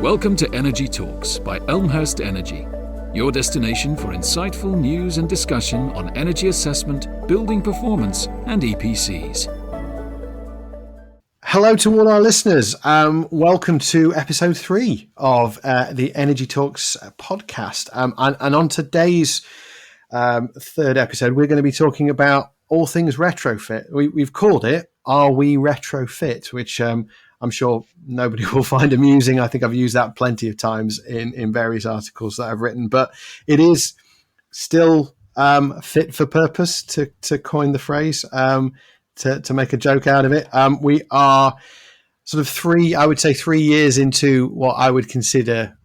Welcome to Energy Talks by Elmhurst Energy, your destination for insightful news and discussion on energy assessment, building performance, and EPCs. Hello to all our listeners. Welcome to episode 3 of the Energy Talks podcast. And on today's third episode, we're going to be talking about all things retrofit. We've called it Are We Retrofit, which I'm sure nobody will find amusing. I think I've used that plenty of times in various articles that I've written, but it is still fit for purpose, to coin the phrase, to make a joke out of it. We are sort of 3 years into what I would consider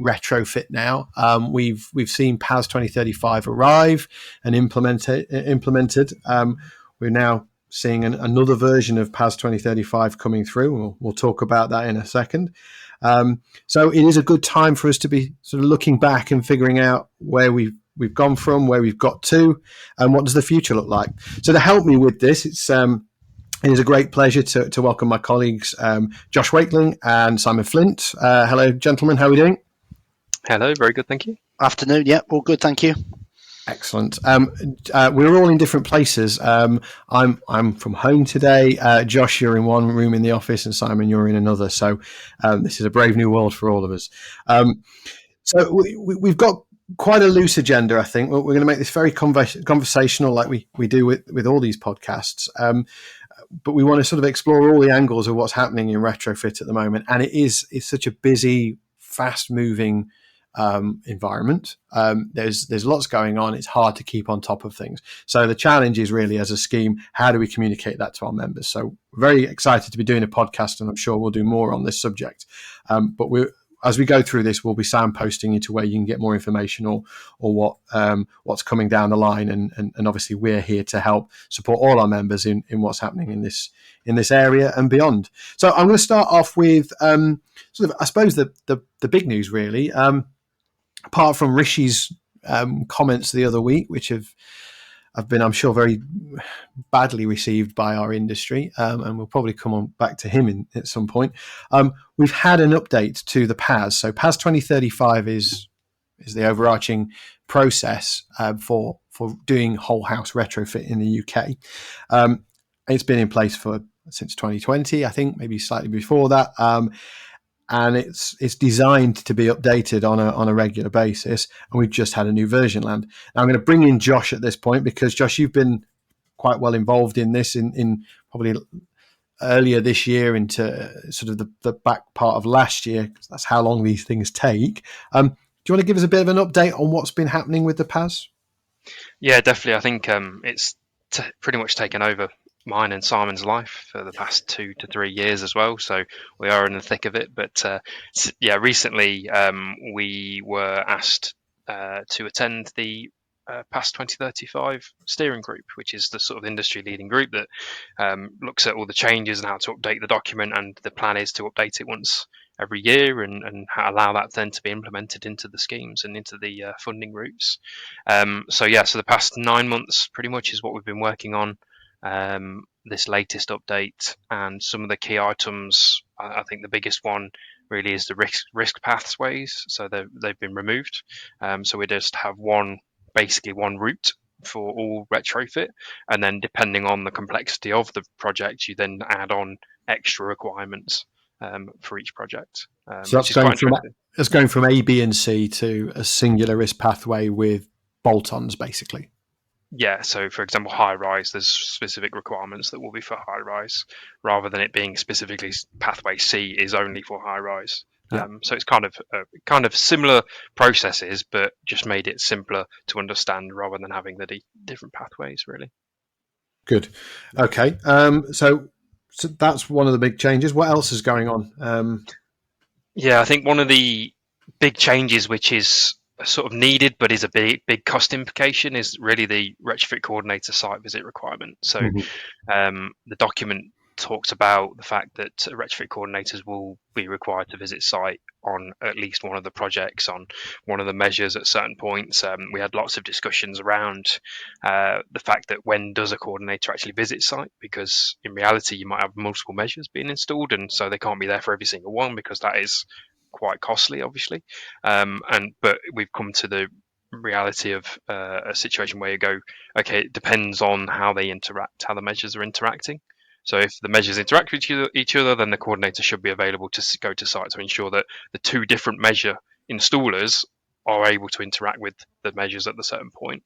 retrofit now. We've seen PAS 2035 arrive and implemented. We're now seeing another version of PAS 2035 coming through. We'll talk about that in a second. So it is a good time for us to be sort of looking back and figuring out where we've gone from, where we've got to, and what does the future look like. So to help me with this, it is a great pleasure to welcome my colleagues, Josh Wakeling and Simon Flint. Hello, gentlemen. How are we doing? Hello, very good, thank you. Afternoon, yeah, all good, thank you. Excellent. We're all in different places. I'm from home today. Josh, you're in one room in the office, and Simon, you're in another. So this is a brave new world for all of us. So we've got quite a loose agenda, I think. We're going to make this very conversational, like we do with all these podcasts. But we want to sort of explore all the angles of what's happening in retrofit at the moment, and it's such a busy, fast-moving environment. There's lots going on. It's hard to keep on top of things. So the challenge is really, as a scheme, how do we communicate that to our members? So we're very excited to be doing a podcast, and I'm sure we'll do more on this subject. But as we go through this, we'll be signposting you to where you can get more information or what's coming down the line. And obviously we're here to help support all our members in what's happening in this area and beyond. So I'm going to start off with sort of, I suppose, the big news really. Apart from Rishi's comments the other week, which have been, I'm sure, very badly received by our industry, and we'll probably come on back to him at some point. We've had an update to the PAS. So PAS 2035 is the overarching process for doing whole house retrofit in the UK. It's been in place since 2020, I think, maybe slightly before that. And it's designed to be updated on a regular basis, and we've just had a new version land. Now I'm going to bring in Josh at this point, because Josh, you've been quite well involved in this in probably earlier this year into sort of the back part of last year, because that's how long these things take. Do you want to give us a bit of an update on what's been happening with the PAS? Yeah, definitely. I think it's pretty much taken over mine and Simon's life for the past 2 to 3 years as well, so we are in the thick of it. But recently we were asked to attend the PAS 2035 steering group, which is the sort of industry leading group that looks at all the changes and how to update the document, and the plan is to update it once every year and allow that then to be implemented into the schemes and into the funding routes. So the past 9 months pretty much is what we've been working on. This latest update, and some of the key items, I think the biggest one really is the risk pathways. So they've been removed. So we just have one route for all retrofit, and then depending on the complexity of the project, you then add on extra requirements for each project. So that's going from A, B, and C to a singular risk pathway with bolt-ons, basically. Yeah, so for example, high rise, there's specific requirements that will be for high rise, rather than it being specifically pathway C is only for high rise. Yeah. So it's kind of similar processes, but just made it simpler to understand rather than having the different pathways, really. Good. Okay. So that's one of the big changes. What else is going on? I think one of the big changes, which is sort of needed but is a big cost implication, is really the retrofit coordinator site visit requirement. So the document talks about the fact that retrofit coordinators will be required to visit site on at least one of the projects, on one of the measures at certain points. We had lots of discussions around the fact that when does a coordinator actually visit site, because in reality you might have multiple measures being installed, and so they can't be there for every single one, because that is quite costly, obviously. But we've come to the reality of a situation where you go, okay, it depends on how they interact, how the measures are interacting. So if the measures interact with each other, then the coordinator should be available to go to site to ensure that the two different measure installers are able to interact with the measures at the certain point,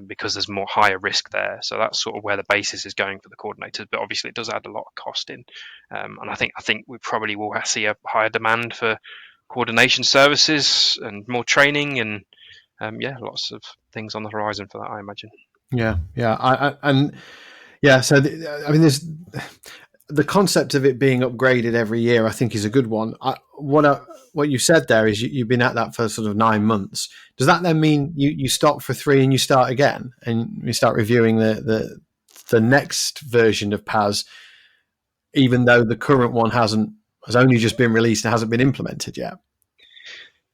because there's more higher risk there. So that's sort of where the basis is going for the coordinators. But obviously, it does add a lot of cost in, and I think we probably will see a higher demand for coordination services and more training, and lots of things on the horizon for that, I imagine. Yeah. So there's the concept of it being upgraded every year. I think is a good one. What you said there is you've been at that for sort of 9 months. Does that then mean you stop for 3 and you start again and you start reviewing the next version of PAS, even though the current one has only just been released and hasn't been implemented yet?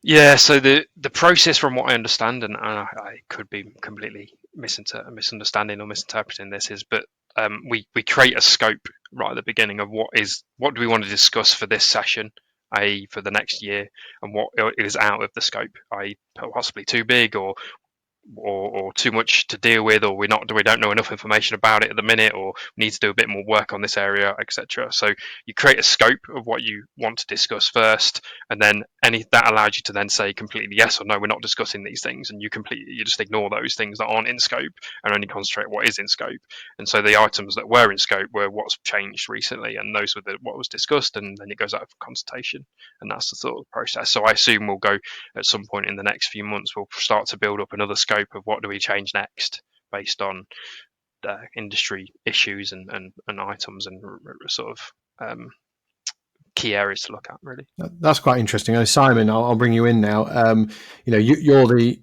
Yeah, so the process, from what I understand, and I could be completely misunderstanding or misinterpreting this, is but we create a scope right at the beginning of what do we want to discuss for this session, i.e. for the next year, and what is out of the scope, i.e. possibly too big or too much to deal with, or we don't know enough information about it at the minute, or need to do a bit more work on this area, etc. So you create a scope of what you want to discuss first, and then that allows you to then say completely yes or no, we're not discussing these things, and you just ignore those things that aren't in scope and only concentrate what is in scope. And so the items that were in scope were what's changed recently, and those were what was discussed, and then it goes out for consultation, and that's the sort of process. So I assume we'll go at some point in the next few months, we'll start to build up another scope of what do we change next based on industry issues and items and sort of key areas to look at, really. That's quite interesting. Simon, I'll bring you in now. You're the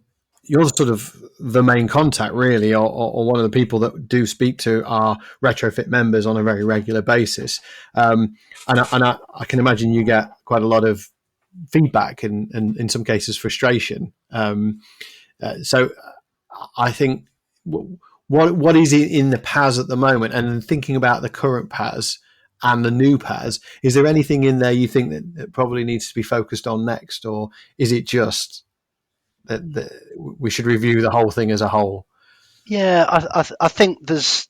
sort of the main contact, really, or one of the people that do speak to our retrofit members on a very regular basis. And I can imagine you get quite a lot of feedback and in some cases frustration. So I think what is in the PAS at the moment, and thinking about the current PAS and the new PAS, is there anything in there you think that probably needs to be focused on next, or is it just that we should review the whole thing as a whole? Yeah, I think there's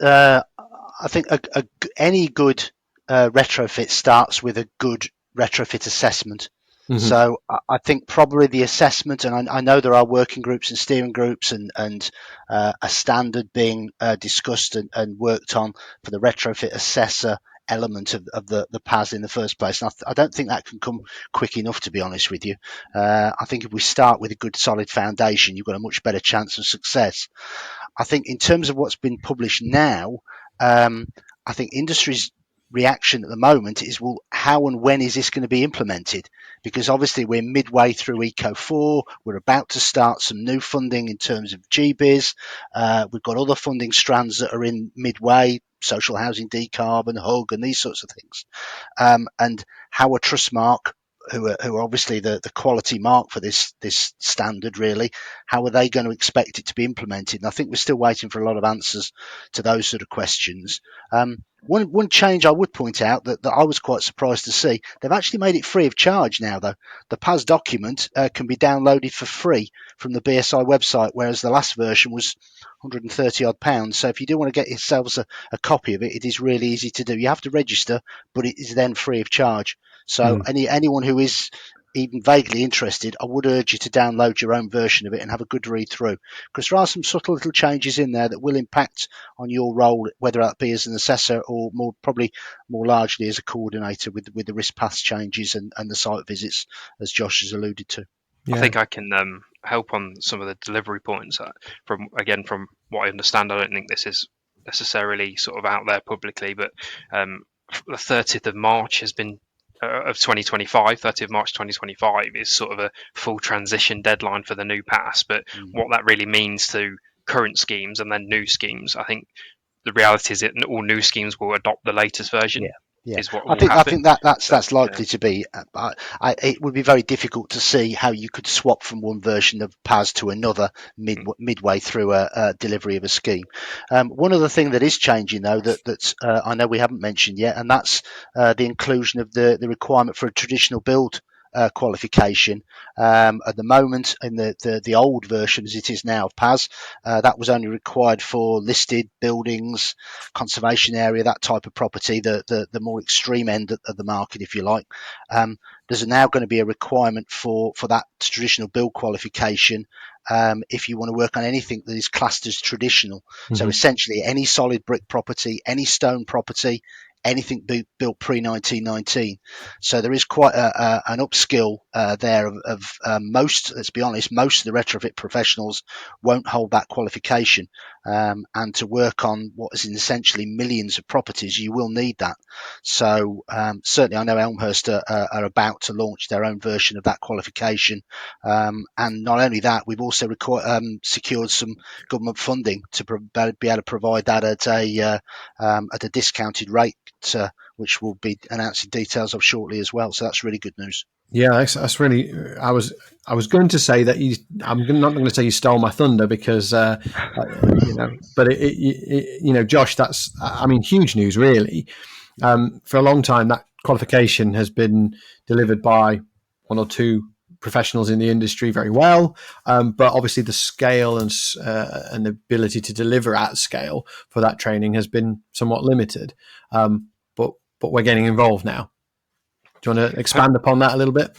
any good retrofit starts with a good retrofit assessment. Mm-hmm. So I think probably the assessment, and I know there are working groups and steering groups and a standard being discussed and worked on for the retrofit assessor element of the PAS in the first place. And I don't think that can come quick enough, to be honest with you. I think if we start with a good solid foundation, you've got a much better chance of success. I think in terms of what's been published now, I think industry's reaction at the moment is, well, how and when is this going to be implemented? Because obviously we're midway through Eco4, we're about to start some new funding in terms of GBIS, we've got other funding strands that are in midway, social housing decarb and HUG and these sorts of things, and how a trust mark, who are obviously the quality mark for this standard, really, how are they going to expect it to be implemented? And I think we're still waiting for a lot of answers to those sort of questions. One change I would point out that I was quite surprised to see, they've actually made it free of charge now, though. The PAS document can be downloaded for free from the BSI website, whereas the last version was £130 odd. So if you do want to get yourselves a copy of it, it is really easy to do. You have to register, but it is then free of charge. So anyone who is even vaguely interested, I would urge you to download your own version of it and have a good read through, because there are some subtle little changes in there that will impact on your role, whether that be as an assessor or probably more largely as a coordinator with the risk paths changes and the site visits, as Josh has alluded to. Yeah. I think I can help on some of the delivery points. From what I understand, I don't think this is necessarily sort of out there publicly, but the 30th of March has been of 2025, 30th of March 2025 is sort of a full transition deadline for the new PAS. But what that really means to current schemes and then new schemes, I think the reality is that all new schemes will adopt the latest version. Yeah. Is what I think that's likely to be. It would be very difficult to see how you could swap from one version of PAS to another midway through a delivery of a scheme. One other thing that is changing, though, that I know we haven't mentioned yet, and that's the inclusion of the requirement for a traditional build qualification. At the moment, in the old version as it is now of PAS, that was only required for listed buildings, conservation area, that type of property, the more extreme end of the market, if you like. There's now going to be a requirement for that traditional build qualification if you want to work on anything that is classed as traditional. Mm-hmm. So essentially any solid brick property, any stone property, anything built pre-1919. So there is quite an upskill there of most, let's be honest, most of the retrofit professionals won't hold that qualification. And to work on what is essentially millions of properties, you will need that. So certainly I know Elmhurst are about to launch their own version of that qualification. And not only that, we've also secured some government funding to be able to provide that at a discounted rate, which we'll be announcing details of shortly as well. So that's really good news. Yeah, that's really. I was going to say that I'm not going to say you stole my thunder because but Josh, that's huge news really. For a long time, that qualification has been delivered by one or two professionals in the industry very well, but obviously the scale and the ability to deliver at scale for that training has been somewhat limited. But we're getting involved now. Do you want to expand upon that a little bit?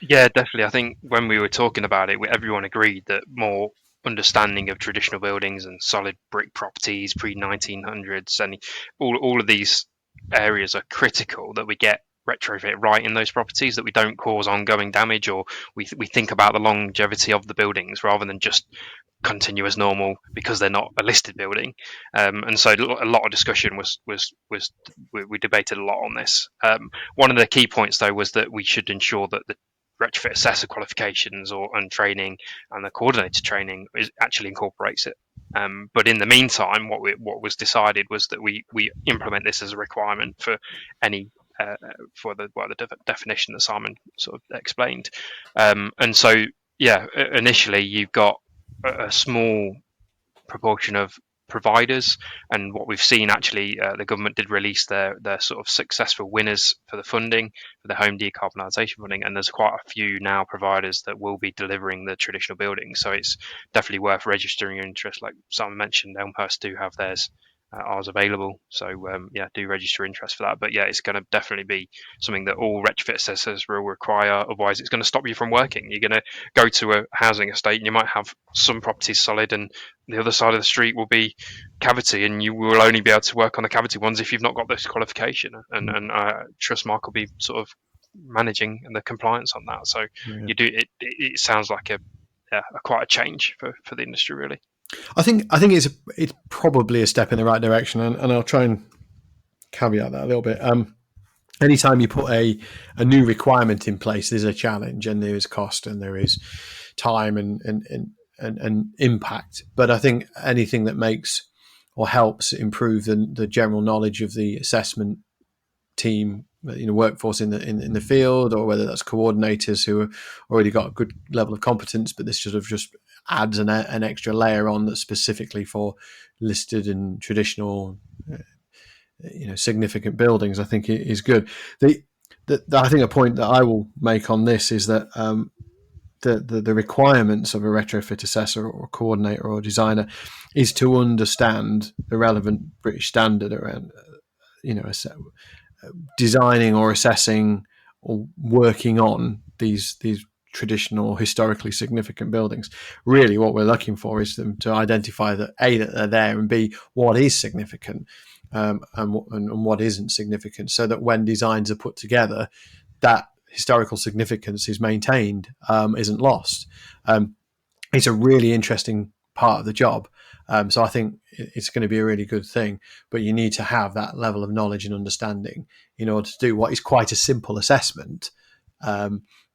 Yeah, definitely. I think when we were talking about it, everyone agreed that more understanding of traditional buildings and solid brick properties, pre-1900s, and all of these areas are critical, that we get retrofit right in those properties, that we don't cause ongoing damage, or we think about the longevity of the buildings rather than just continue as normal because they're not a listed building. And so a lot of discussion we debated a lot on this. One of the key points though was that we should ensure that the retrofit assessor qualifications and training and the coordinator training actually incorporates it. But in the meantime, what was decided was that we implement this as a requirement for any for the definition that Simon sort of explained. And so initially you've got a small proportion of providers, and what we've seen actually, the government did release their sort of successful winners for the funding, for the home decarbonisation funding, and there's quite a few now providers that will be delivering the traditional buildings. So it's definitely worth registering your interest. Like Simon mentioned, Elmhurst do have ours available, so do register interest for that. But it's going to definitely be something that all retrofit assessors will require, otherwise it's going to stop you from working. You're going to go to a housing estate and you might have some properties solid and the other side of the street will be cavity, and you will only be able to work on the cavity ones if you've not got this qualification, and I trust Mark will be sort of managing the compliance on that. So it sounds like a quite a change for the industry really. I think it's probably a step in the right direction, and I'll try and caveat that a little bit. Anytime you put a new requirement in place, there's a challenge, and there is cost, and there is time and impact. But I think anything that makes or helps improve the general knowledge of the assessment team, workforce in the field, or whether that's coordinators who have already got a good level of competence, but this sort of just adds an extra layer on that's specifically for listed and traditional, significant buildings, I think it is good. I think a point that I will make on this is that the requirements of a retrofit assessor or coordinator or designer is to understand the relevant British standard around, designing or assessing or working on these traditional, historically significant buildings. Really, what we're looking for is them to identify that A, that they're there, and B, what is significant and what isn't significant, so that when designs are put together, that historical significance is maintained, isn't lost. It's a really interesting part of the job. So I think it's going to be a really good thing, but you need to have that level of knowledge and understanding in order to do what is quite a simple assessment.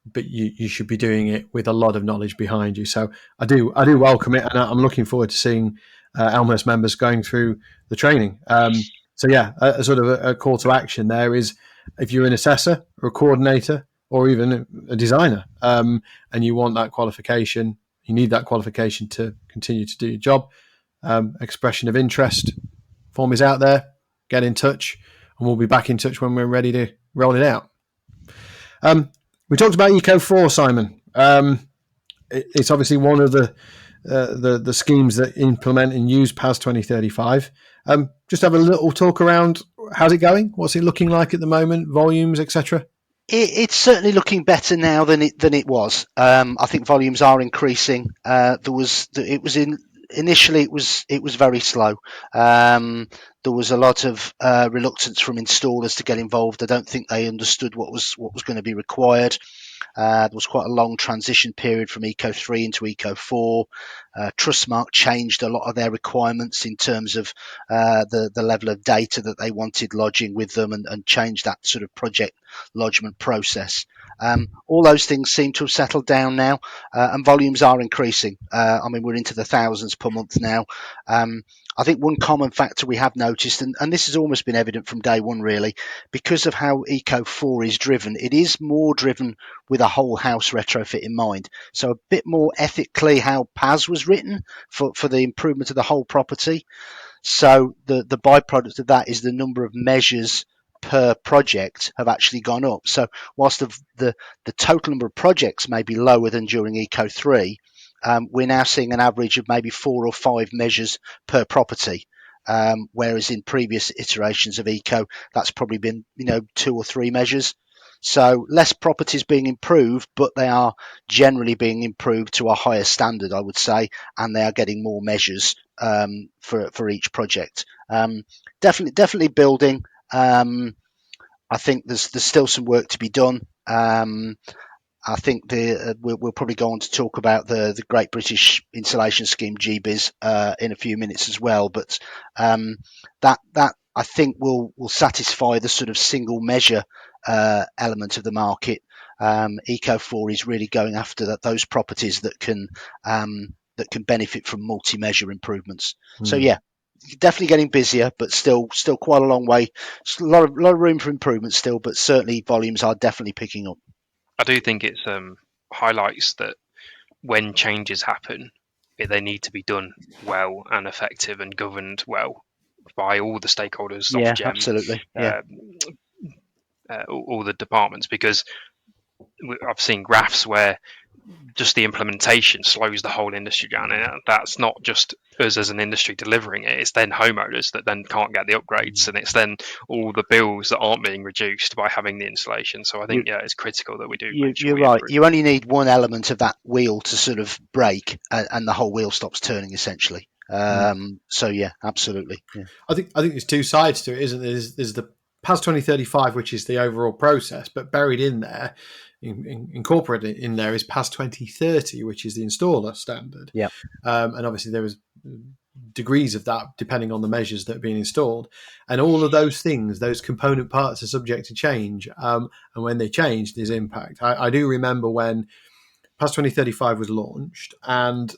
But you should be doing it with a lot of knowledge behind you. So I do welcome it, and I'm looking forward to seeing Elmhurst members going through the training. A sort of a call to action there is, if you're an assessor or a coordinator or even a designer, and you want that qualification, you need that qualification to continue to do your job. Expression of interest form is out there. Get in touch, and we'll be back in touch when we're ready to roll it out. We talked about Eco 4, Simon. It's obviously one of the schemes that implement and use PAS 2035. Just have a little talk around how's it going? What's it looking like at the moment? Volumes, etc. It's certainly looking better now than it was. I think volumes are increasing. Initially it was very slow. There was a lot of reluctance from installers to get involved. I don't think they understood what was going to be required. There was quite a long transition period from Eco 3 into Eco 4. Trustmark changed a lot of their requirements in terms of the level of data that they wanted lodging with them, and changed that sort of project lodgement process. All those things seem to have settled down now, and volumes are increasing. I mean, we're into the thousands per month now. I think one common factor we have noticed, and this has almost been evident from day one really, because of how Eco 4 is driven, it is more driven with a whole house retrofit in mind. So a bit more ethically how PAS was written for the improvement of the whole property. So the byproduct of that is the number of measures per project have actually gone up. So whilst the total number of projects may be lower than during Eco 3, we're now seeing an average of maybe 4 or 5 measures per property. Whereas in previous iterations of Eco, that's probably been 2 or 3 measures. So less properties being improved, but they are generally being improved to a higher standard, I would say, and they are getting more measures for each project. Definitely building. I think there's still some work to be done. I think we'll probably go on to talk about the Great British Insulation Scheme, GBIS, in a few minutes as well. But that I think will satisfy the sort of single measure element of the market. Eco 4 is really going after those properties that can benefit from multi-measure improvements. So yeah, definitely getting busier, but still quite a long way. A lot of room for improvement still, but certainly volumes are definitely picking up. I do think it highlights that when changes happen, they need to be done well and effective and governed well by all the stakeholders, Yeah, Ofgem, absolutely. Yeah. All the departments, because I've seen graphs where just the implementation slows the whole industry down, and that's not just us as an industry delivering it, it's then homeowners that then can't get the upgrades, and it's then all the bills that aren't being reduced by having the installation. So I think it's critical that we do. You're right. You only need one element of that wheel to sort of break, and the whole wheel stops turning essentially. So yeah, absolutely. Yeah. I think there's two sides to it, isn't there? There's the PAS 2035, which is the overall process, but buried in there, incorporated in there, is PAS 2030, which is the installer standard. Yeah. And obviously there is degrees of that depending on the measures that are being installed, and all of those things, those component parts, are subject to change. And when they change, there's impact. I do remember when PAS 2035 was launched, and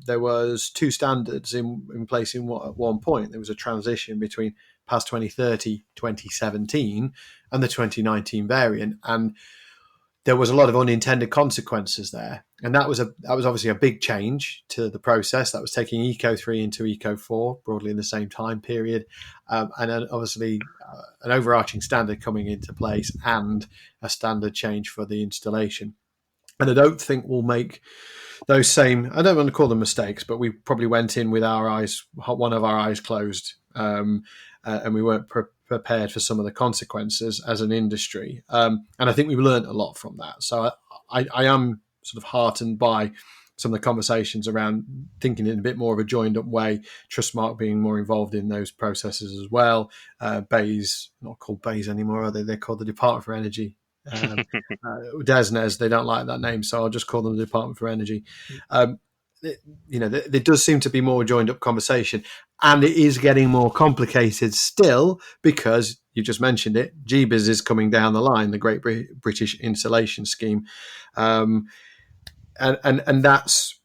there was 2 standards in place at one point. There was a transition between PAS 2030 2017 and the 2019 variant, and there was a lot of unintended consequences there. And that was obviously a big change to the process. That was taking Eco 3 into Eco 4 broadly in the same time period, and then obviously an overarching standard coming into place and a standard change for the installation. And I don't think we'll make those same, I don't want to call them mistakes, but we probably went in with one of our eyes closed, and we weren't prepared for some of the consequences as an industry. And I think we've learned a lot from that. So I am sort of heartened by some of the conversations around thinking in a bit more of a joined up way, Trustmark being more involved in those processes as well. BEIS, not called BEIS anymore, are they? They're called the Department for Energy. DESNES, they don't like that name, so I'll just call them the Department for Energy. There does seem to be more joined up conversation, and it is getting more complicated still because you just mentioned it. GBIS is coming down the line, the Great British Insulation Scheme, and that's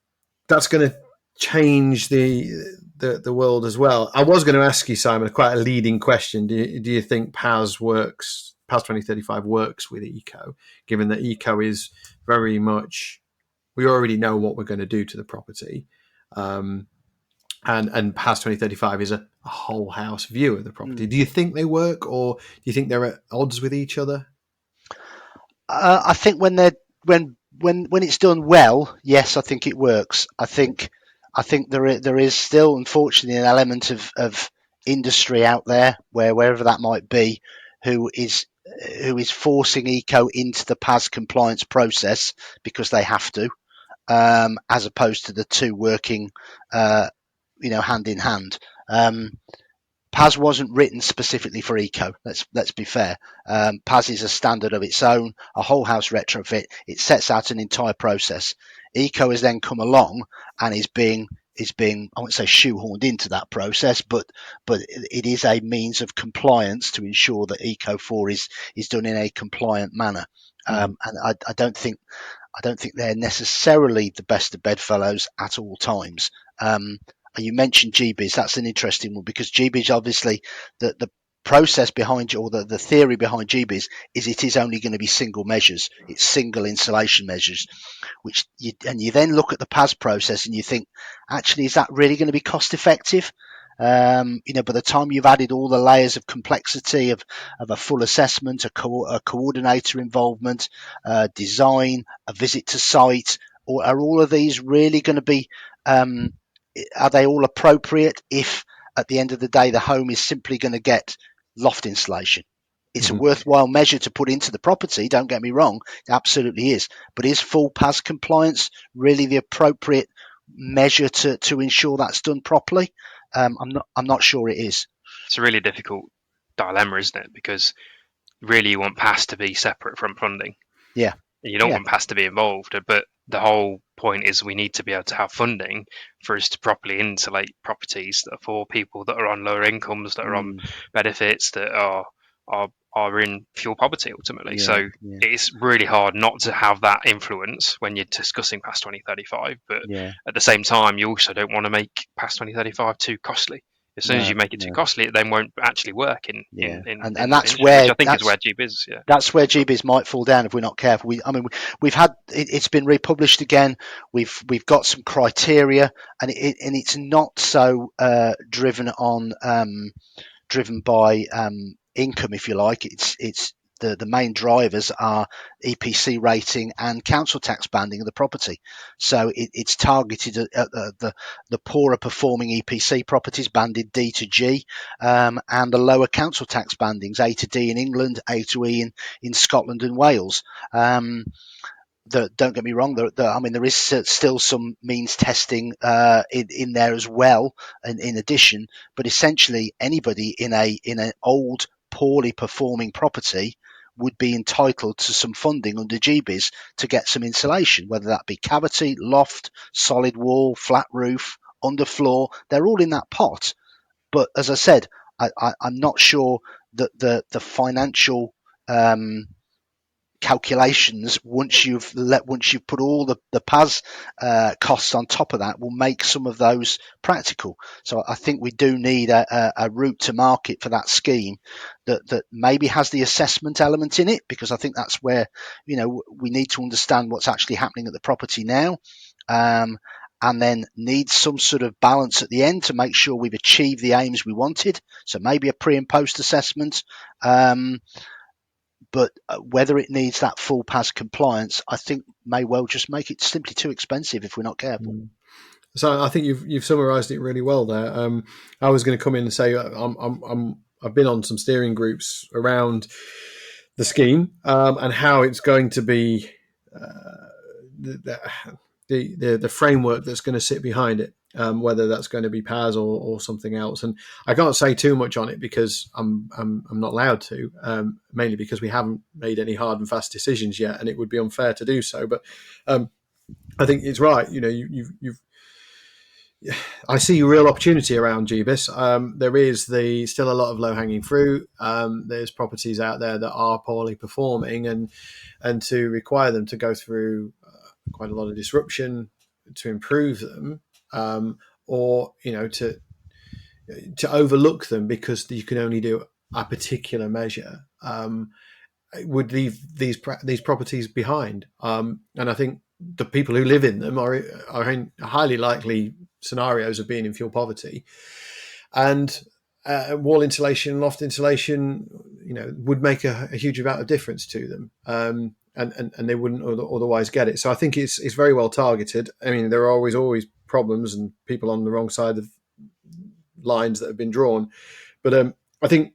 going to change the world as well. I was going to ask you, Simon, quite a leading question. Do you think PAS 2035 works with Eco, given that Eco is very much, we already know what we're going to do to the property, and PAS 2035 is a whole house view of the property. Do you think they work, or do you think they're at odds with each other? I think when it's done well, yes, I think it works. I think there is still, unfortunately, an element of industry out there wherever that might be, who is forcing eco into the PAS compliance process because they have to, as opposed to the two working, hand in hand. PAS wasn't written specifically for eco. Let's be fair. PAS is a standard of its own, a whole house retrofit. It sets out an entire process. Eco has then come along and is being I won't say shoehorned into that process, but it is a means of compliance to ensure that Eco 4 is done in a compliant manner. And I don't think they're necessarily the best of bedfellows at all times. You mentioned GBIS. That's an interesting one because GBIS, obviously, the process behind, or the theory behind GBIS is it is only going to be single measures. It's single insulation measures, you then look at the PAS process and you think, actually, is that really going to be cost effective? By the time you've added all the layers of complexity of a full assessment, a coordinator involvement, design, a visit to site, or are all of these really going to be, are they all appropriate if at the end of the day the home is simply going to get loft insulation? It's a worthwhile measure to put into the property, don't get me wrong, it absolutely is. But is full PAS compliance really the appropriate measure to ensure that's done properly? I'm not sure it is. It's a really difficult dilemma, isn't it? Because really you want PAS to be separate from funding. Yeah. You don't want PAS to be involved, but the whole point is we need to be able to have funding for us to properly insulate properties that are for people that are on lower incomes, that are on benefits, that are in fuel poverty ultimately. It's really hard not to have that influence when you're discussing PAS 2035. But at the same time, you also don't want to make PAS 2035 too costly. As soon as you make it too costly, it then won't actually work in that's where, which I think is where GBIS. That's where GBIS might fall down if we're not careful. We've had it's been republished again. We've got some criteria, and it's not so driven by income, if you like. It's the main drivers are EPC rating and council tax banding of the property. So it's targeted at the poorer performing EPC properties banded D to G, and the lower council tax bandings A to D in England, A to E in Scotland and Wales. Don't get me wrong. There is still some means testing in there as well, in addition. But essentially, anybody in an old, poorly performing property would be entitled to some funding under GBIS to get some insulation, whether that be cavity, loft, solid wall, flat roof, underfloor. They're all in that pot. But as I said, I'm not sure that the financial calculations, once you've put all the PAS costs on top of that, will make some of those practical. So I think we do need a route to market for that scheme that maybe has the assessment element in it, because I think that's where we need to understand what's actually happening at the property now, and then need some sort of balance at the end to make sure we've achieved the aims we wanted. So maybe a pre and post assessment. But whether it needs that full PAS compliance, I think may well just make it simply too expensive if we're not careful. So I think you've summarised it really well there. I was going to come in and say I've been on some steering groups around the scheme and how it's going to be the framework that's going to sit behind it. Whether that's going to be PAS or something else, and I can't say too much on it because I'm not allowed to, mainly because we haven't made any hard and fast decisions yet, and it would be unfair to do so. But I think it's right. I see a real opportunity around GBIS. There is still a lot of low hanging fruit. There's properties out there that are poorly performing, and to require them to go through quite a lot of disruption to improve them. Or to overlook them because you can only do a particular measure, would leave these properties behind. And I think the people who live in them are in highly likely scenarios of being in fuel poverty, and wall insulation, loft insulation, would make a huge amount of difference to them. and they wouldn't otherwise get it. So I think it's very well targeted. I mean, there are always problems and people on the wrong side of lines that have been drawn, but I think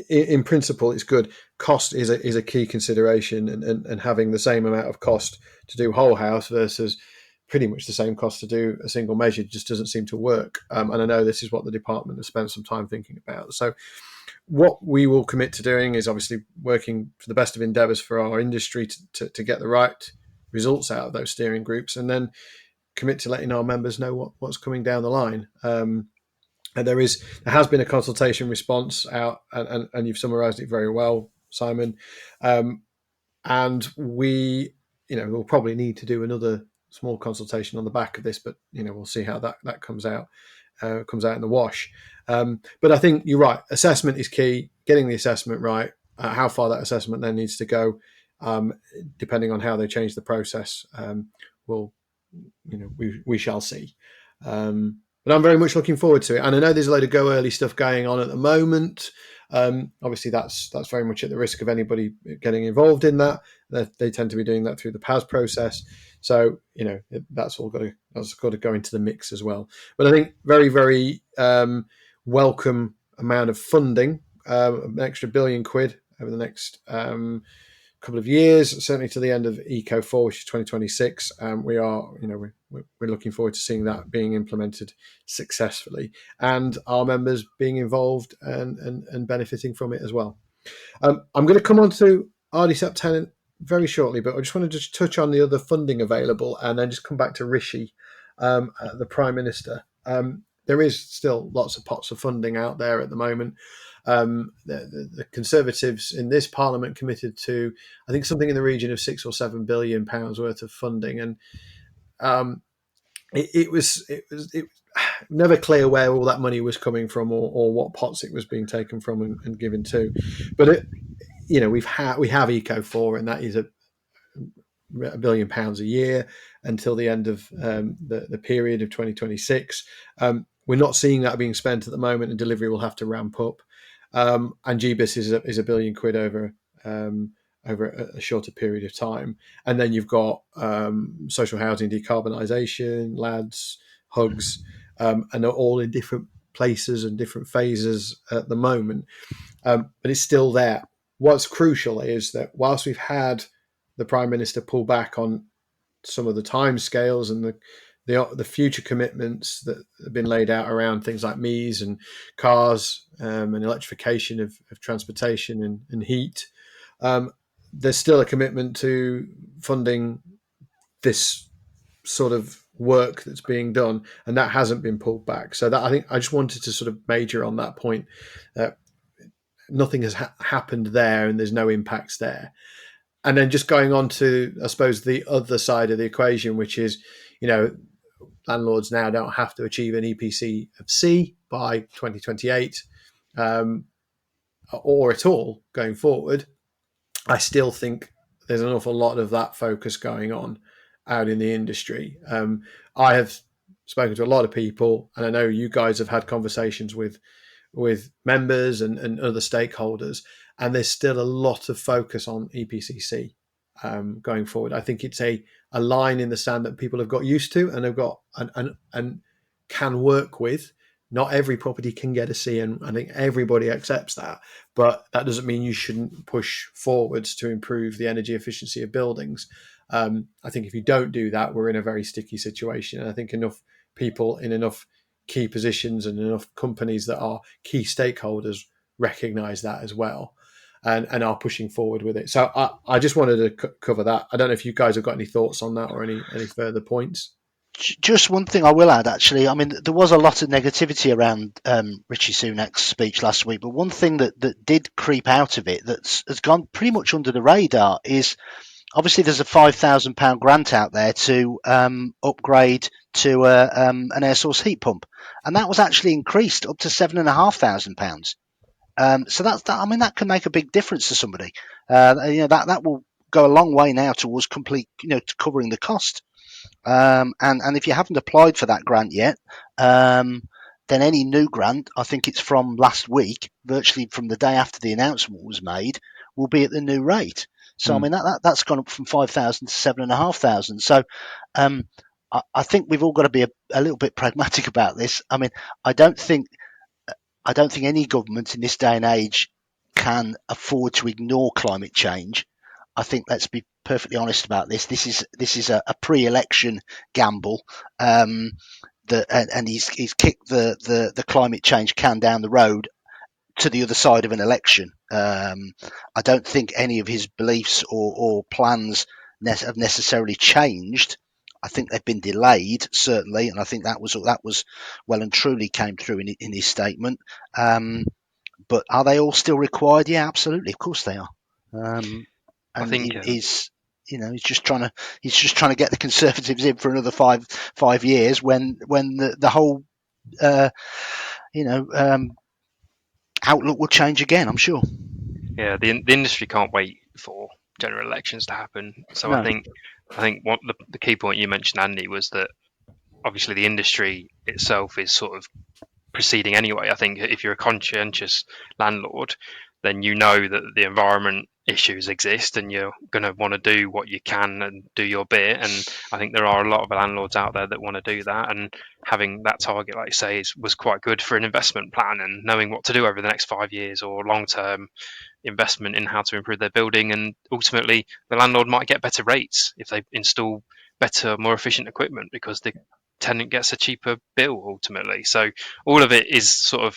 in principle it's good. Cost is a key consideration, and having the same amount of cost to do whole house versus pretty much the same cost to do a single measure just doesn't seem to work. And I know this is what the department has spent some time thinking about. So what we will commit to doing is obviously working to the best of endeavours for our industry to get the right results out of those steering groups, and then commit to letting our members know what's coming down the line. And there has been a consultation response out, and you've summarised it very well, Simon. And we'll probably need to do another small consultation on the back of this, but we'll see how that comes out in the wash. But I think you're right. Assessment is key. Getting the assessment right. How far that assessment then needs to go, depending on how they change the process, we shall see. But I'm very much looking forward to it. And I know there's a load of go early stuff going on at the moment. Obviously, that's very much at the risk of anybody getting involved in that. They tend to be doing that through the PAS process. So, that's got to go into the mix as well. But I think very, very welcome amount of funding, an extra £1 billion over the next couple of years, certainly to the end of Eco4, which is 2026. We're looking forward to seeing that being implemented successfully, and our members being involved and benefiting from it as well. I'm going to come on to RdSAP 10 very shortly, but I just want to just touch on the other funding available and then just come back to Rishi, the Prime Minister. There is still lots of pots of funding out there at the moment. The Conservatives in this Parliament committed to, I think, something in the region of £6 or £7 billion worth of funding, and it was never clear where all that money was coming from or what pots it was being taken from and given to. But we have Eco4, and that is £1 billion a year until the end of the period of 2026. We're not seeing that being spent at the moment, and delivery will have to ramp up. And GBIS is £1 billion over a shorter period of time. And then you've got social housing decarbonisation, LADs, hugs, and they're all in different places and different phases at the moment. But it's still there. What's crucial is that whilst we've had the Prime Minister pull back on some of the timescales and the future commitments that have been laid out around things like MEES and cars and electrification of transportation and heat, there's still a commitment to funding this sort of work that's being done, and that hasn't been pulled back. So that I think I just wanted to sort of major on that point. Nothing has happened there, and there's no impacts there. And then just going on to, I suppose, the other side of the equation, which is, landlords now don't have to achieve an EPC of C by 2028 or at all going forward. I still think there's an awful lot of that focus going on out in the industry. I have spoken to a lot of people, and I know you guys have had conversations with members and other stakeholders, and there's still a lot of focus on EPCC going forward. I think it's a line in the sand that people have got used to and have got and can work with. Not every property can get a C, and I think everybody accepts that. But that doesn't mean you shouldn't push forwards to improve the energy efficiency of buildings. I think if you don't do that, we're in a very sticky situation. And I think enough people in enough key positions and enough companies that are key stakeholders recognise that as well and are pushing forward with it. So I just wanted to cover that. I don't know if you guys have got any thoughts on that or any further points. Just one thing I will add, actually. I mean, there was a lot of negativity around Rishi Sunak's speech last week, but one thing that did creep out of it has gone pretty much under the radar is obviously there's a £5,000 grant out there to upgrade to an air source heat pump, and that was actually increased up to £7,500. So that can make a big difference to somebody. That will go a long way now towards to covering the cost. And if you haven't applied for that grant yet, then any new grant, I think it's from last week, virtually from the day after the announcement was made, will be at the new rate. So I mean that's gone up from 5,000 to 7,500. So I think we've all got to be a little bit pragmatic about this. I mean, I don't think any government in this day and age can afford to ignore climate change. I think let's be perfectly honest about this. This is a pre-election gamble. And he's kicked the climate change can down the road to the other side of an election. I don't think any of his beliefs or plans have necessarily changed. I think they've been delayed, certainly, and I think that was well and truly came through in his statement. But are they all still required? Yeah, absolutely. Of course they are. I think he's just trying to get the Conservatives in for another 5 years when the whole outlook will change again, I'm sure. Yeah, the industry can't wait for general elections to happen. So no. I think what the key point you mentioned, Andy, was that obviously the industry itself is sort of proceeding anyway. I think if you're a conscientious landlord, then you know that the environment issues exist and you're going to want to do what you can and do your bit. And I think there are a lot of landlords out there that want to do that. And having that target, like you say, was quite good for an investment plan and knowing what to do over the next 5 years or long-term investment in how to improve their building. And ultimately, the landlord might get better rates if they install better, more efficient equipment because the tenant gets a cheaper bill ultimately. So all of it is sort of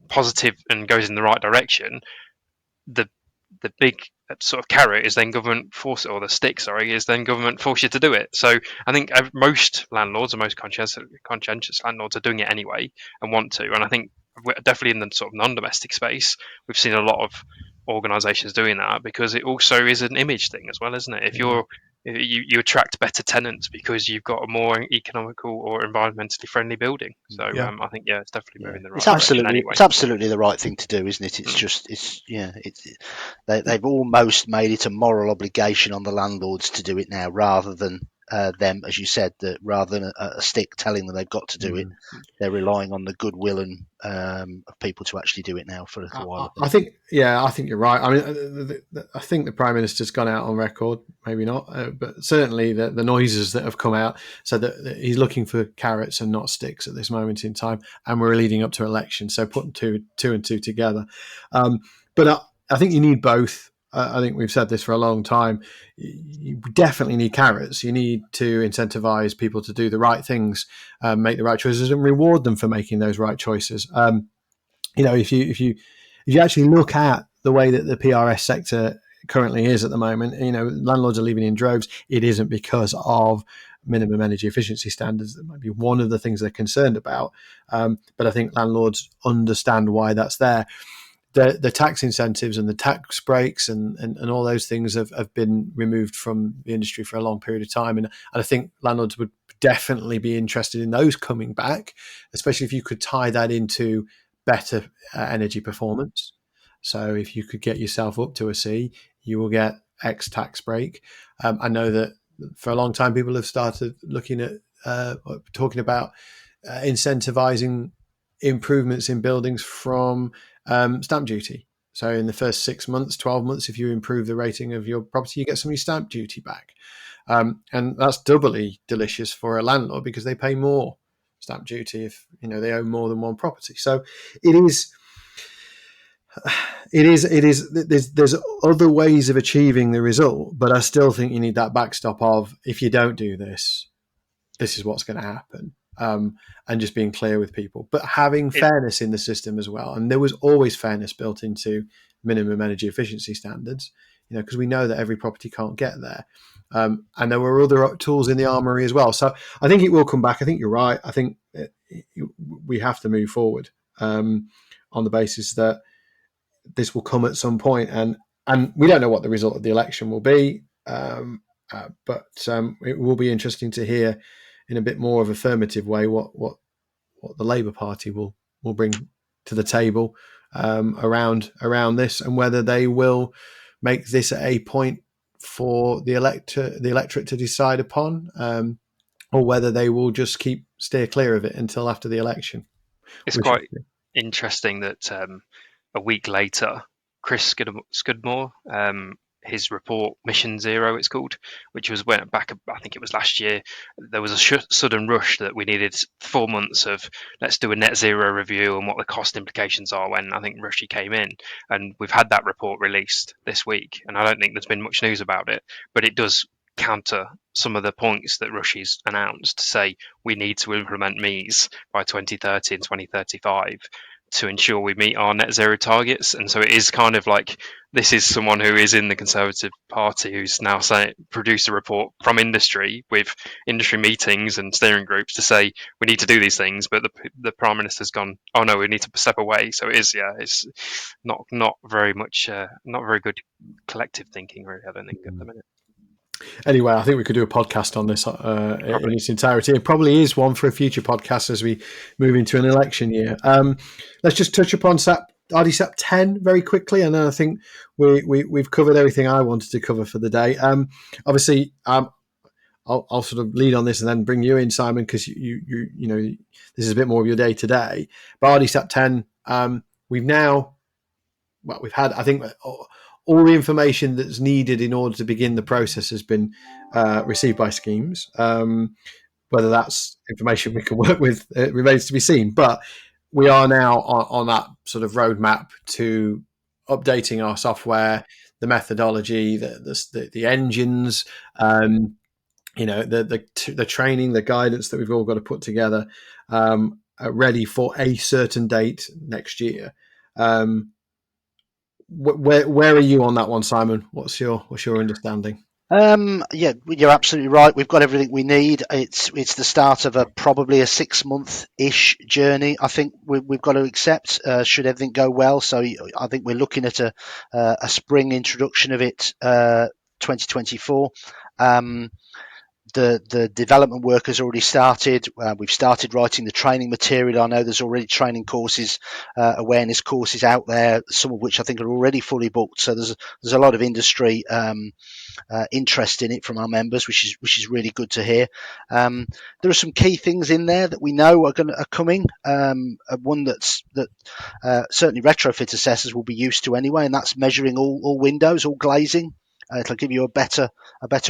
positive and goes in the right direction. The big sort of carrot is then government force, or the stick, sorry, is then government force you to do it. So I think most landlords, or most conscientious landlords, are doing it anyway and want to. And I think definitely in the sort of non-domestic space, we've seen a lot of organisations doing that because it also is an image thing as well, isn't it? If you attract better tenants because you've got a more economical or environmentally friendly building. So I think it's definitely moving the right direction anyway. It's absolutely the right thing to do, isn't it? They've almost made it a moral obligation on the landlords to do it now, rather than them, as you said, rather than a stick telling them they've got to do it. They're relying on the goodwill and of people to actually do it now for a little while. I think you're right. I mean, I think the Prime Minister's gone out on record, maybe not, but certainly the noises that have come out so that he's looking for carrots and not sticks at this moment in time, and we're leading up to election, so putting two and two together. But I think you need both. I think we've said this for a long time. You definitely need carrots. You need to incentivize people to do the right things, make the right choices, and reward them for making those right choices. If you actually look at the way that the PRS sector currently is at the moment, landlords are leaving in droves. It isn't because of minimum energy efficiency standards. That might be one of the things they're concerned about. But I think landlords understand why that's there. The tax incentives and the tax breaks and all those things have been removed from the industry for a long period of time. And I think landlords would definitely be interested in those coming back, especially if you could tie that into better energy performance. So if you could get yourself up to a C, you will get X tax break. I know that for a long time, people have started looking at talking about incentivizing improvements in buildings from stamp duty. So in the first 6 months, 12 months, if you improve the rating of your property, you get some of your stamp duty back. And that's doubly delicious for a landlord because they pay more stamp duty if they own more than one property. So it is. There's other ways of achieving the result, but I still think you need that backstop of, if you don't do this, this is what's going to happen. And just being clear with people, but having fairness in the system as well. And there was always fairness built into minimum energy efficiency standards, because we know that every property can't get there. And there were other tools in the armory as well. So I think it will come back. I think you're right. I think we have to move forward on the basis that this will come at some point. And we don't know what the result of the election will be, but it will be interesting to hear in a bit more of affirmative way what the Labour Party will bring to the table around this, and whether they will make this a point for the electorate to decide upon, or whether they will just steer clear of it until after the election. It's quite interesting that a week later, Chris Scudamore, his report, Mission Zero, it's called, which went back, I think it was last year. There was a sudden rush that we needed 4 months of let's do a net zero review and what the cost implications are when I think Rushy came in. And we've had that report released this week, and I don't think there's been much news about it, but it does counter some of the points that Rushy's announced to say we need to implement MEES by 2030 and 2035 to ensure we meet our net zero targets. And so it is kind of like this is someone who is in the Conservative Party who's now produced a report from industry with industry meetings and steering groups to say we need to do these things, but the Prime Minister's gone, oh no, we need to step away. So it is, it's not very much, not very good collective thinking, really, I don't think, at the minute. Anyway, I think we could do a podcast on this in its entirety. It probably is one for a future podcast as we move into an election year. Let's just touch upon RdSAP 10 very quickly, and then I think we've covered everything I wanted to cover for the day. Obviously, I'll sort of lead on this and then bring you in, Simon, because you know this is a bit more of your day to day. But RdSAP 10, we've had, I think, all the information that's needed in order to begin the process has been received by schemes. Whether that's information we can work with remains to be seen. But we are now on that sort of roadmap to updating our software, the methodology, the engines, the training, the guidance that we've all got to put together, ready for a certain date next year. Where are you on that one, Simon? What's your understanding? Yeah, you're absolutely right. We've got everything we need. It's the start of probably a 6-month-ish journey. I think we've got to accept should everything go well. So I think we're looking at a spring introduction of it, 2024. The development work has already started. We've started writing the training material. I know there's already training courses, awareness courses out there, some of which I think are already fully booked. So there's a lot of industry interest in it from our members, which is really good to hear. There are some key things in there that we know are coming. One that certainly retrofit assessors will be used to anyway, and that's measuring all windows, all glazing. It'll give you a better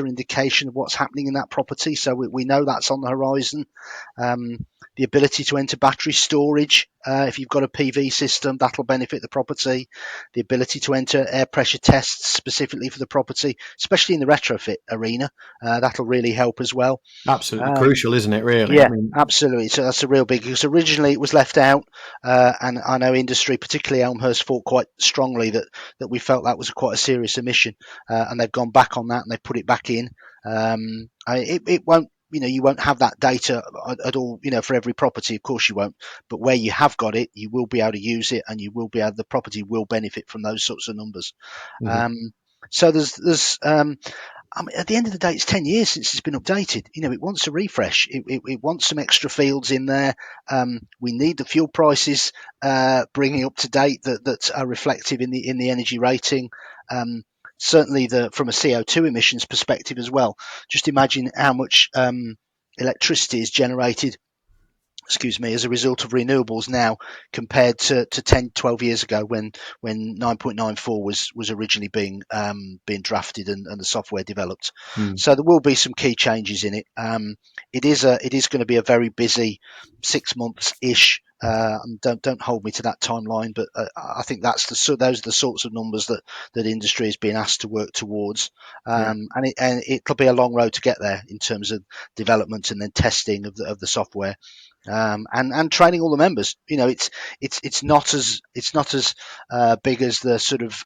indication of what's happening in that property. So we know that's on the horizon. The ability to enter battery storage, if you've got a PV system, that'll benefit the property. The ability to enter air pressure tests specifically for the property, especially in the retrofit arena, that'll really help as well. Absolutely crucial, isn't it, really? Yeah, absolutely. So that's a real big, because originally it was left out, and I know industry, particularly Elmhurst, fought quite strongly that we felt that was quite a serious omission, and they've gone back on that and they put it back in. It won't, you won't have that data at all, for every property, of course you won't, but where you have got it, you will be able to use it, and the property will benefit from those sorts of numbers. Mm-hmm. So there's at the end of the day, it's 10 years since it's been updated. It wants a refresh. It wants some extra fields in there. We need the fuel prices bringing up to date that are reflective in the energy rating. Certainly from a CO2 emissions perspective as well. Just imagine how much electricity is generated as a result of renewables now compared to 10, 12 years ago when 9.94 was originally being drafted and the software developed. So there will be some key changes in it. It is going to be a very busy 6 months ish. Don't hold me to that timeline, but I think those are the sorts of numbers that industry is being asked to work towards, and it'll be a long road to get there in terms of development and then testing of the software. And training all the members. It's not as big as the sort of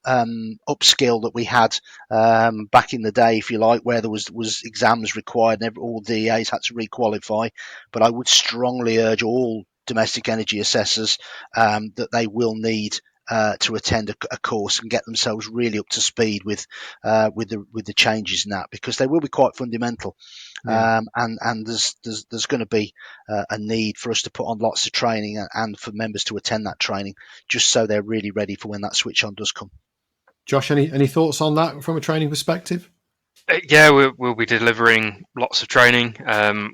upskill that we had back in the day, if you like, where there was exams required and all DEAs had to requalify. But I would strongly urge all domestic energy assessors that they will need to attend a course and get themselves really up to speed with the changes in that, because they will be quite fundamental. And there's going to be a need for us to put on lots of training and for members to attend that training, just so they're really ready for when that switch on does come. Josh, any thoughts on that from a training perspective? Yeah, we'll be delivering lots of training.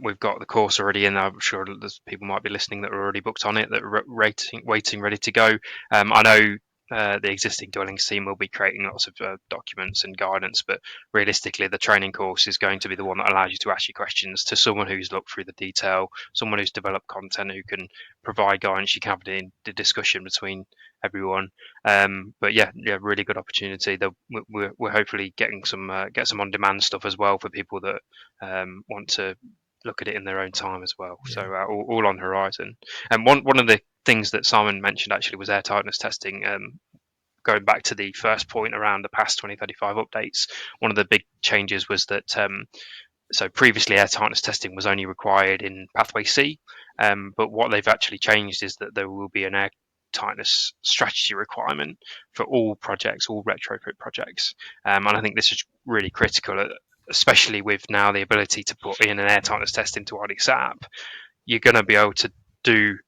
We've got the course already in. I'm sure there's people might be listening that are already booked on it, that are waiting, ready to go. I know the existing dwellings team will be creating lots of documents and guidance, but realistically, the training course is going to be the one that allows you to ask your questions to someone who's looked through the detail, someone who's developed content, who can provide guidance. You can have the discussion between everyone. But yeah, really good opportunity. We're hopefully getting get some on-demand stuff as well for people that want to look at it in their own time as well. Yeah. So all on horizon. And one of the things that Simon mentioned actually was air tightness testing. Going back to the first point around the past 2035 updates, one of the big changes was that so previously air tightness testing was only required in pathway C, but what they've actually changed is that there will be an air tightness strategy requirement for all projects, all retrofit projects, and I think this is really critical, especially with now the ability to put in an air tightness test into RdSAP. You're going to be able to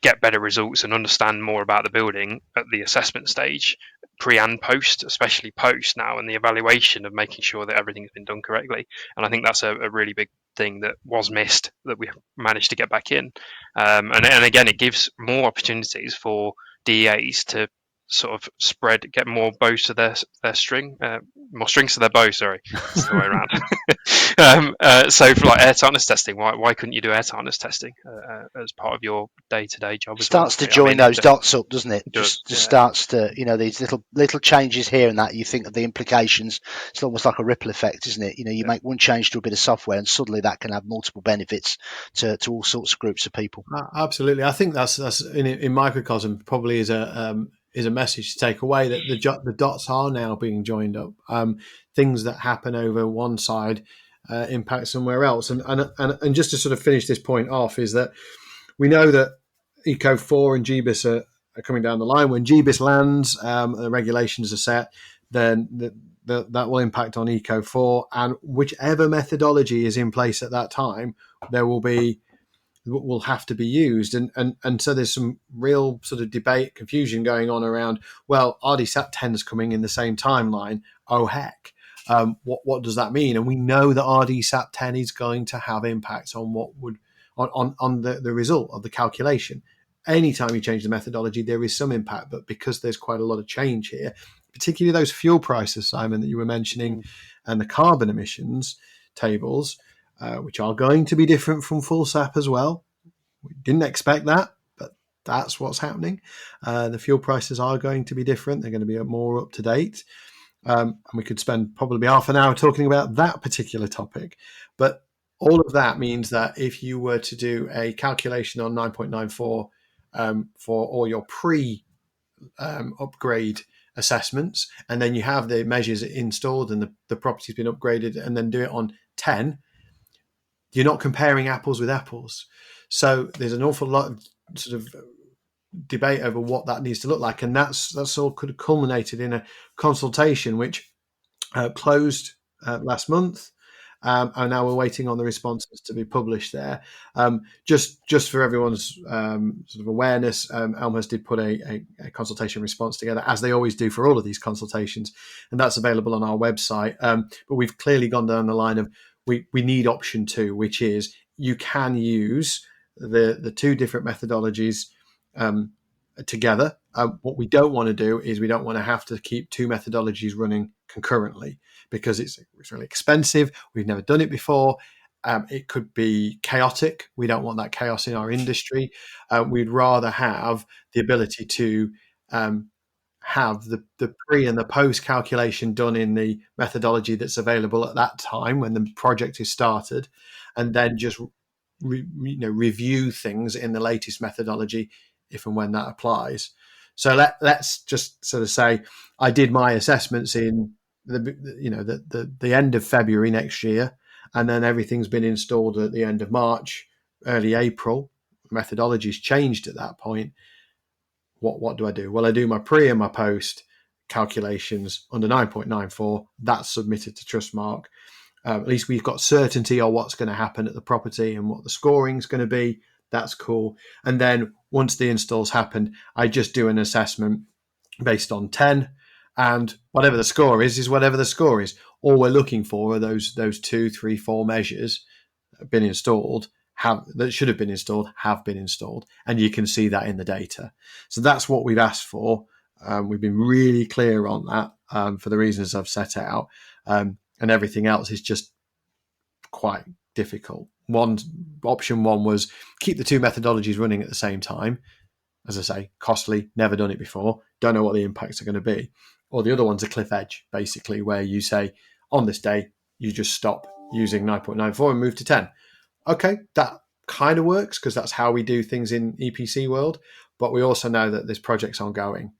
get better results and understand more about the building at the assessment stage, pre and post, especially post now, and the evaluation of making sure that everything's been done correctly. And I think that's a really big thing that was missed that we managed to get back in. And again, it gives more opportunities for DEAs to sort of get more bows to their string, more strings to their bow. Sorry, that's the way around. So for like air tightness testing, why couldn't you do air tightness testing as part of your day-to-day job? Starts to join those dots up, doesn't it? Just starts to, these little changes here and that. You think of the implications. It's almost like a ripple effect, isn't it? You make one change to a bit of software, and suddenly that can have multiple benefits to all sorts of groups of people. Absolutely, I think that's in microcosm probably is a message to take away, that the dots are now being joined up. Things that happen over one side impact somewhere else. And just to sort of finish this point off is that we know that Eco 4 and GBIS are coming down the line. When GBIS lands, the regulations are set, then that will impact on Eco 4. And whichever methodology is in place at that time, will have to be used. And so there's some real sort of debate, confusion going on around, well, RdSAP 10 is coming in the same timeline. Oh, heck. What does that mean? And we know that RdSAP 10 is going to have impacts on on the result of the calculation. Anytime you change the methodology, there is some impact, but because there's quite a lot of change here, particularly those fuel prices, Simon, that you were mentioning, and the carbon emissions tables, which are going to be different from full SAP as well. We didn't expect that, but that's what's happening. The fuel prices are going to be different. They're going to be more up to date. And we could spend probably half an hour talking about that particular topic. But all of that means that if you were to do a calculation on 9.94 for all your pre-upgrade assessments, and then you have the measures installed and the property's been upgraded, and then do it on 10, you're not comparing apples with apples. So there's an awful lot of sort of debate over what that needs to look like. And that's all could have culminated in a consultation which closed last month. And now we're waiting on the responses to be published there. Just for everyone's sort of awareness, Elmhurst did put a consultation response together, as they always do for all of these consultations, and that's available on our website. But we've clearly gone down the line of we need option 2, which is you can use the two different methodologies together. What we don't want to do is we don't want to have to keep two methodologies running concurrently, because it's really expensive. We've never done it before. It could be chaotic. We don't want that chaos in our industry. We'd rather have the ability to have the pre and the post calculation done in the methodology that's available at that time when the project is started, and then just review things in the latest methodology if and when that applies. So let's just sort of say I did my assessments in the end of February next year, and then everything's been installed at the end of March, early April. Methodology's changed at that point. What do I do? Well, I do my pre and my post calculations under 9.94. That's submitted to Trustmark. At least we've got certainty on what's going to happen at the property and what the scoring's going to be. That's cool. And then once the installs happen, I just do an assessment based on 10, and whatever the score is whatever the score is. All we're looking for are those 2, 3, 4 measures that have been installed, that should have been installed, have been installed, and you can see that in the data. So that's what we've asked for We've been really clear on that for the reasons I've set out, and everything else is just quite difficult. Option one was keep the two methodologies running at the same time. As I say, costly, never done it before, don't know what the impacts are going to be. Or the other one's a cliff edge, basically, where you say, on this day, you just stop using 9.94 and move to 10. Okay, that kind of works because that's how we do things in EPC world. But we also know that there's projects ongoing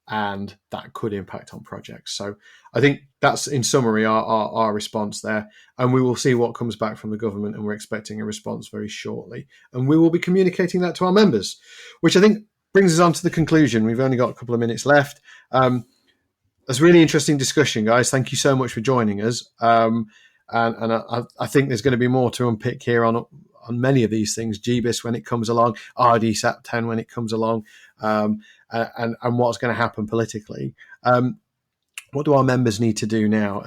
and that could impact on projects. So I think that's, in summary, our response there. And we will see what comes back from the government, and we're expecting a response very shortly. And we will be communicating that to our members, which I think brings us on to the conclusion. We've only got a couple of minutes left. That's a really interesting discussion, guys. Thank you so much for joining us. And I think there's going to be more to unpick here on many of these things. GBIS when it comes along, RdSAP 10 when it comes along, and what's going to happen politically. What do our members need to do now?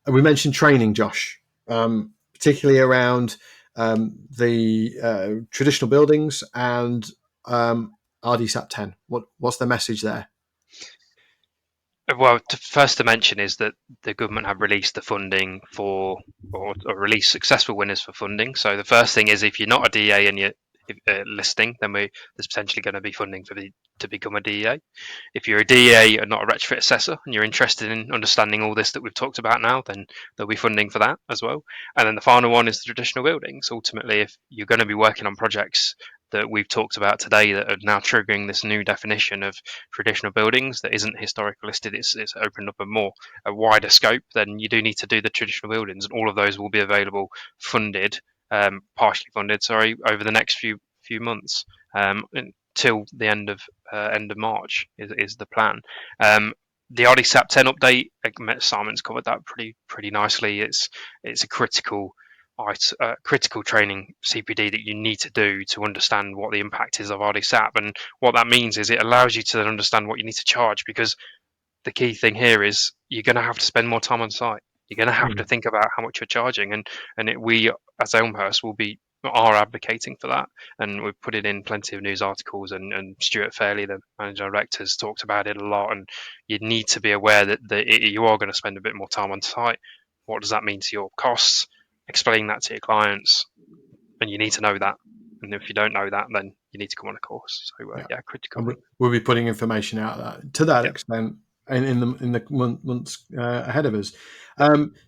We mentioned training, Josh, particularly around the traditional buildings and RdSAP 10. What's the message there? Well, first to mention is that the government have released the funding or released successful winners for funding. So the first thing is, if you're not a DA and you're listing, then there's potentially going to be funding to become a DEA. If you're a DEA and not a retrofit assessor and you're interested in understanding all this that we've talked about now, then there'll be funding for that as well. And then the final one is the traditional buildings. Ultimately, if you're going to be working on projects that we've talked about today that are now triggering this new definition of traditional buildings that isn't historically listed, it's opened up a wider scope, then you do need to do the traditional buildings, and all of those will be available partially funded, over the next few months, until the end of March is the plan. The RdSAP 10 update, Simon's covered that pretty nicely. It's a critical training CPD that you need to do to understand what the impact is of RdSAP, and what that means is it allows you to understand what you need to charge, because the key thing here is you're going to have to spend more time on site. You're going to have to think about how much you're charging, and we as Elmhurst are advocating for that, and we've put it in plenty of news articles, and Stuart Fairley, the managing director, has talked about it a lot. And you need to be aware that you are going to spend a bit more time on site. What does that mean to your costs? Explain that to your clients, and you need to know that. And if you don't know that, then you need to come on a course. So critical. And we'll be putting information out to that extent in the months ahead of us.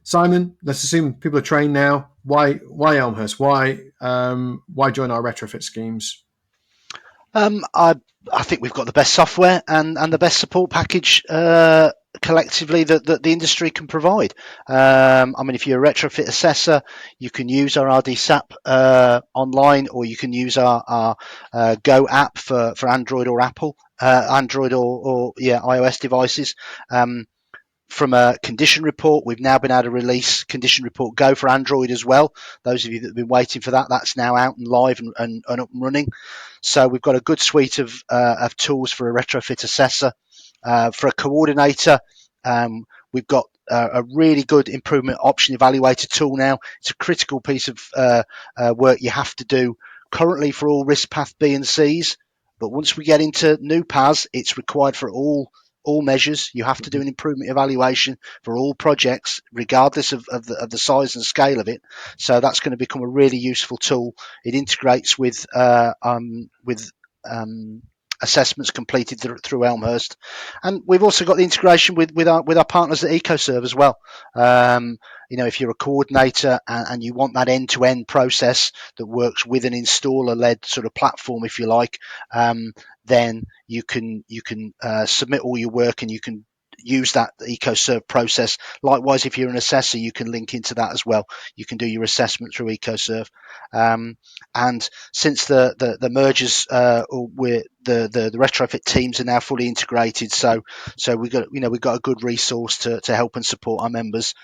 Simon, let's assume people are trained now. Why Elmhurst? Why join our retrofit schemes? I think we've got the best software and the best support package collectively that the industry can provide. If you're a retrofit assessor, you can use our RdSAP online, or you can use our Go app for Android or Apple, Android or iOS devices. From a condition report, we've now been able to release Condition Report Go for Android as well. Those of you that have been waiting for that, that's now out and live and up and running. So we've got a good suite of tools for a retrofit assessor. For a coordinator, we've got a really good improvement option evaluator tool now. It's a critical piece of work you have to do currently for all risk path B and Cs. But once we get into new paths, it's required for all measures. You have to do an improvement evaluation for all projects, regardless of the size and scale of it. So that's going to become a really useful tool. It integrates with assessments completed through Elmhurst, and we've also got the integration with our partners at EcoServe as well. If you're a coordinator and you want that end-to-end process that works with an installer-led sort of platform, if you like, then you can submit all your work and you can use that EcoServe process. Likewise, if you're an assessor, you can link into that as well. You can do your assessment through EcoServe. And since the mergers, the retrofit teams are now fully integrated, so we've got a good resource to help and support our members,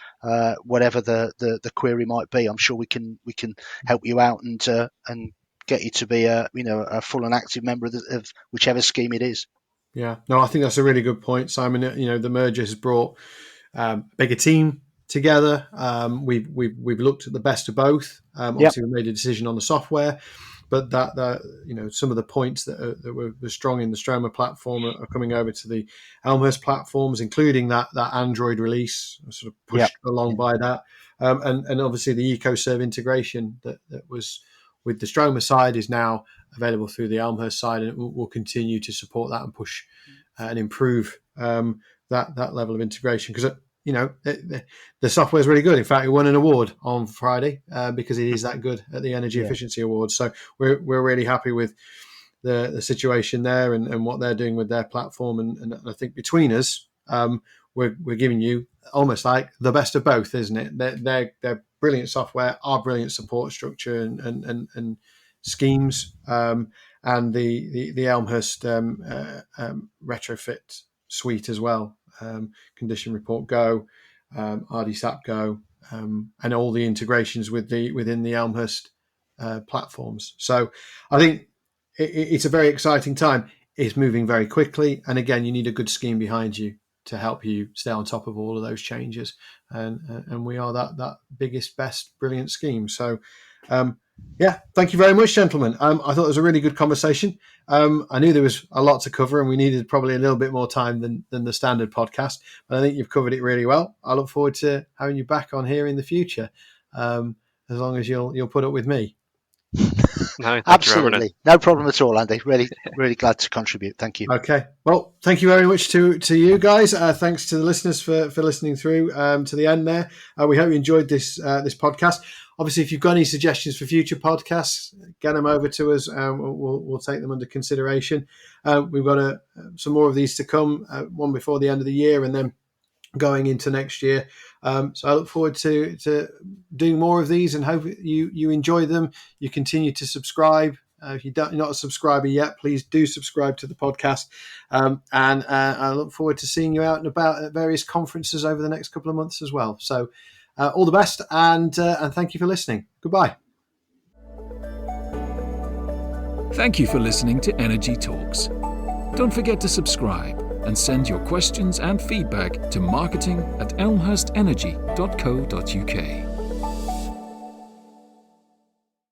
whatever the query might be. I'm sure we can help you out and get you to be a full and active member of whichever scheme it is. Yeah, no, I think that's a really good point, Simon. The merger has brought a bigger team together. We've looked at the best of both. Obviously, we made a decision on the software. but that some of the points that were strong in the Stroma platform are coming over to the Elmhurst platforms, including that Android release, sort of pushed along by that, and obviously the EcoServe integration that was with the Stroma side is now available through the Elmhurst side, and we'll continue to support that and push and improve that level of integration, because the software is really good. In fact, it won an award on Friday because it is that good at the Energy Efficiency Awards. So we're really happy with the situation there and what they're doing with their platform. And I think between us, we're giving you almost like the best of both, isn't it? They're brilliant software, our brilliant support structure and schemes, and the Elmhurst retrofit suite as well. Condition Report Go, RdSAP Go, and all the integrations within the Elmhurst platforms. So I think it's a very exciting time. It's moving very quickly, and again, you need a good scheme behind you to help you stay on top of all of those changes. And we are that biggest, best, brilliant scheme. So thank you very much, gentlemen. I thought it was a really good conversation. I knew there was a lot to cover, and we needed probably a little bit more time than the standard podcast, but I think you've covered it really well. I look forward to having you back on here in the future, as long as you'll put up with me. No, absolutely, no problem at all, Andy. Really, really glad to contribute. Thank you. Okay, well, thank you very much to you guys. Thanks to the listeners for listening through to the end there. We hope you enjoyed this podcast. Obviously, if you've got any suggestions for future podcasts, get them over to us. We'll take them under consideration. We've got some more of these to come, one before the end of the year, and then going into next year. So I look forward to doing more of these, and hope you enjoy them. You continue to subscribe. If you're not a subscriber yet, please do subscribe to the podcast. And I look forward to seeing you out and about at various conferences over the next couple of months as well. So all the best, and thank you for listening. Goodbye. Thank you for listening to Energy Talks. Don't forget to subscribe and send your questions and feedback to marketing@elmhurstenergy.co.uk.